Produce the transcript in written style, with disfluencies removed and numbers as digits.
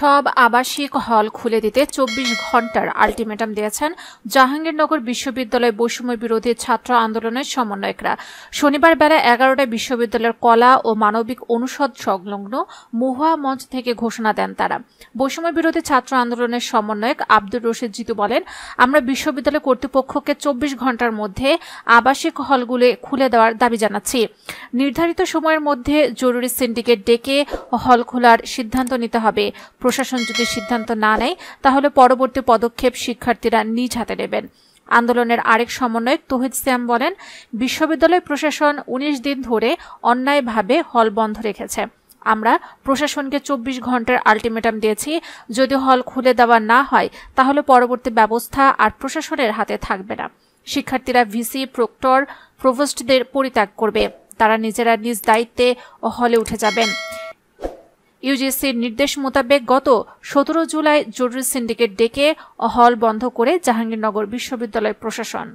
সব আবাসিক হল খুলে দিতে 24 ঘন্টার আলটিমেটাম দিয়েছেন জাহাঙ্গীরনগর বিশ্ববিদ্যালয় বৈষম্য বিরোধী ছাত্র আন্দোলনের সমন্বয়করা। শনিবার বেলা 11টায় বিশ্ববিদ্যালয়ের কলা ও মানবিক অনুষদ সংলগ্ন মহুয়া মঞ্চ থেকে ঘোষণা দেন তারা। বৈষম্য বিরোধী ছাত্র আন্দোলনের সমন্বয়ক আব্দুর রশিদ জিতু বলেন, আমরা বিশ্ববিদ্যালয় কর্তৃপক্ষকে 24 ঘন্টার মধ্যে আবাসিক হলগুলো খুলে দেওয়ার দাবি জানাচ্ছি। নির্ধারিত সময়ের মধ্যে জরুরি সিন্ডিকেট ডেকে হল খোলার সিদ্ধান্ত নিতে হবে। প্রশাসন যদি সিদ্ধান্ত না নেয় তাহলে পরবর্তী পদক্ষেপ শিক্ষার্থীরা নিজ হাতে নেবেন। আন্দোলনের আরেক সমন্বয়ক তৌহিদ সিয়াম বলেন, বিশ্ববিদ্যালয় প্রশাসন 19 দিন ধরে অন্যায়ভাবে হল বন্ধ রেখেছে। আমরা প্রশাসনকে 24 ঘন্টার আলটিমেটাম দিয়েছি। যদি হল খুলে দেওয়া না হয় তাহলে পরবর্তী ব্যবস্থা আর প্রশাসনের হাতে থাকবে না। শিক্ষার্থীরা ভিসি, প্রক্টর, প্রভোস্টদের পরিত্যাগ করবে। তারা নিজেরা নিজ দায়িত্বে হলে উঠে যাবেন। ইউজিসির নির্দেশ মোতাবেক গত 17 জুলাই জরুরি সিন্ডিকেট ডেকে হল বন্ধ করে জাহাঙ্গীরনগর বিশ্ববিদ্যালয় প্রশাসন।